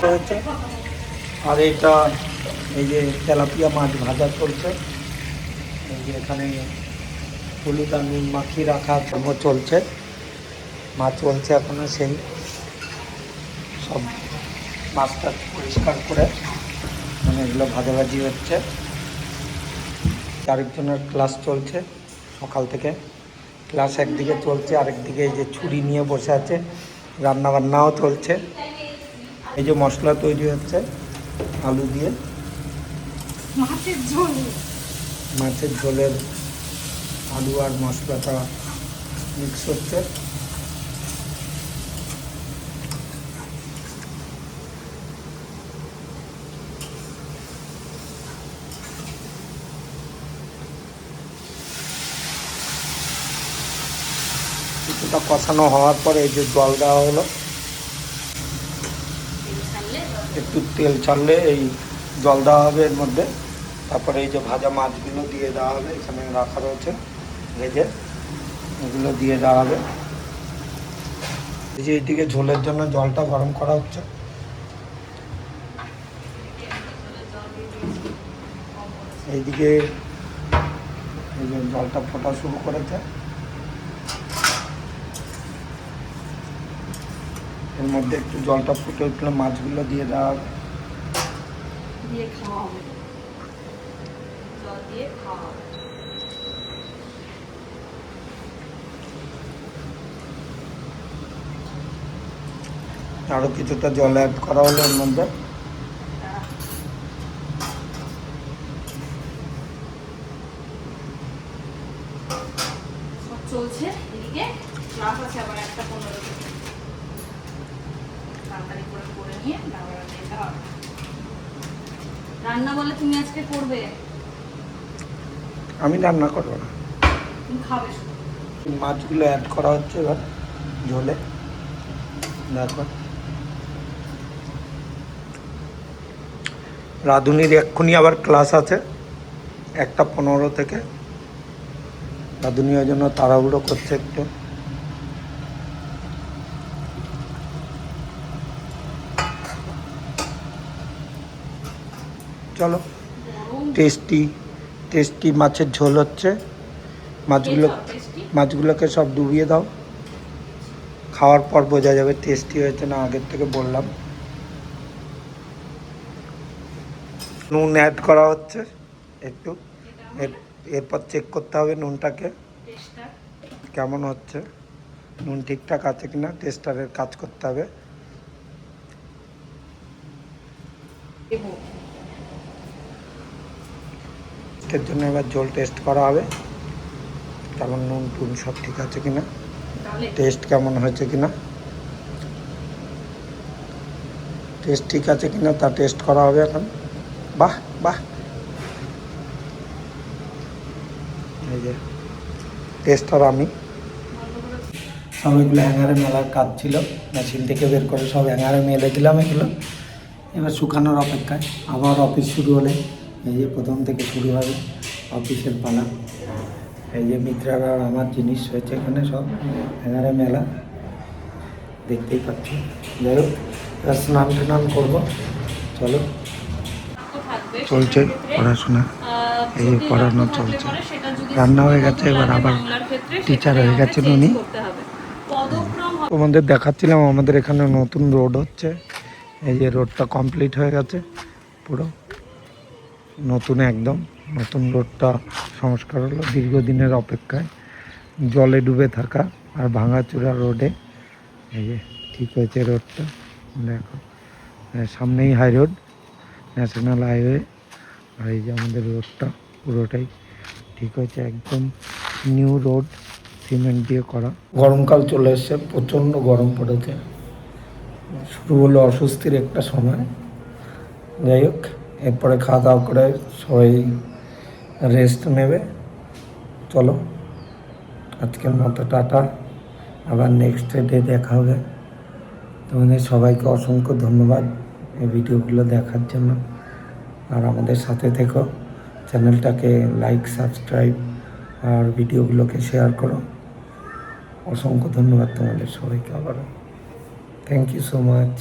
হয়েছে। আর এটা এই যে তেলাপিয়া মাছ ভাজা চলছে। এই যে এখানে হলুদ আর নুন মাখিয়ে রাখা চলছে, মাছ চলছে এখনো। সেই সব মাছটা পরিষ্কার করে মানে এগুলো ভাজাভাজি হচ্ছে। আরেকজনের ক্লাস চলছে সকাল থেকে, ক্লাস একদিকে চলছে, আরেকদিকে এই যে ছুরি নিয়ে বসে আছে, রান্নাবান্নাও চলছে। এই যে মশলা তৈরি হচ্ছে আলু দিয়ে, মাছের ঝোলের আলু আর মশলাটা মিক্স হচ্ছে। কিছুটা কষানো হওয়ার পরে এই যে জল দেওয়া হলো, একটু তেল ছাড়লে এই জল দেওয়া হবে এর মধ্যে। তারপরে এই যে ভাজা মাছগুলো দিয়ে দেওয়া হবে, এখানে রাখা রয়েছে ভেজে, এগুলো দিয়ে দেওয়া হবে। এই যে এইদিকে ঝোলের জন্য জলটা গরম করা হচ্ছে। এইদিকে এই যে জলটা ফোটা শুরু করেছে, এর মধ্যে একটু জলটা ফুটে উঠলে মাছগুলো দিয়ে দেওয়া হবে। আরো কিছুটা জল অ্যাড করা হলো এর মধ্যে। চলছে এদিকে ক্লাস আছে আবার একটা 15 থেকে, তাড়াতাড়ি করে নিয়ে রান্না বলে তুমি আজকে করবে? আমি রান্না করবো না, তুমি খাবে। মাছগুলো অ্যাড করা হচ্ছে এবার ঝোলে। দেখো রাঁধুনির এক্ষুনি আবার ক্লাস আছে 1:15 থেকে। রাঁধুনি ওই জন্য তাড়াহুড়ো করছে একটু। চলো, টেস্টি মাছের ঝোল হচ্ছে। মাছগুলোকে সব ডুবিয়ে দাও, খাওয়ার পর বোঝা যাবে টেস্টি হয়েছে না। আগের থেকে বললাম। নুন অ্যাড করা হচ্ছে একটু, এরপর চেক করতে হবে নুনটাকে কেমন হচ্ছে, নুন ঠিকঠাক আছে কিনা, টেস্টারের কাজ করতে হবে। এর জন্য এবার ঝোল টেস্ট করা হবে, কেমন নুন টুন সব ঠিক আছে কিনা, টেস্ট কেমন হয়েছে কিনা, টেস্ট ঠিক আছে কিনা তা টেস্ট করা হবে এখন। বাহ বাহ, এই যে টেস্টার আমি। সব এগুলো হ্যাঙ্গারে মেলার কাজ ছিল, মেশিন থেকে বের করে সব হ্যাঙ্গারে মেলে দিলাম এগুলো। এবার শুকানোর অপেক্ষায়, আবার অফিস শুরু হলে এই যে প্রথম থেকে শুরু হবে অফিসের পালা। এই যে মিত্রার আর আমার জিনিস হয়েছে এখানে সব হ্যাঙ্গারে মেলা, দেখতেই পাচ্ছি। যাই হোক, এবার স্নান টান করবো। চলো, চলছে পড়াশোনা, এই যে পড়ানো চলছে। রান্না হয়ে গেছে, এবার আবার টিচার হয়ে গেছেন উনি। তোমাদের দেখাচ্ছিলাম আমাদের এখানে নতুন রোড হচ্ছে। এই যে রোডটা কমপ্লিট হয়ে গেছে পুরো নতুন, একদম নতুন রোডটা সংস্কার হলো দীর্ঘদিনের অপেক্ষায়। জলে ডুবে থাকা আর ভাঙাচোরা রোডে এই যে ঠিক হয়েছে রোডটা। দেখো সামনেই হাই রোড, ন্যাশনাল হাইওয়ে। আর এই যে আমাদের রোডটা পুরোটাই ঠিক হয়েছে, একদম নিউ রোড, সিমেন্ট দিয়ে করা। গরমকাল চলে এসছে, প্রচণ্ড গরম পড়েছে, শুরু হলো অস্বস্তির একটা সময়। যাই হোক, এরপরে খাওয়া দাওয়া করে সবাই রেস্ট নেবে। চলো, আজকের মতো টাটা, আবার নেক্সট ডে দেখা হবে। তোমাদের সবাইকে অসংখ্য ধন্যবাদ এই ভিডিওগুলো দেখার জন্য। আর আমাদের সাথে থেকো, চ্যানেলটাকে লাইক, সাবস্ক্রাইব আর ভিডিওগুলোকে শেয়ার করো। অসংখ্য ধন্যবাদ তোমাদের সবাইকে আবারও। Thank you so much.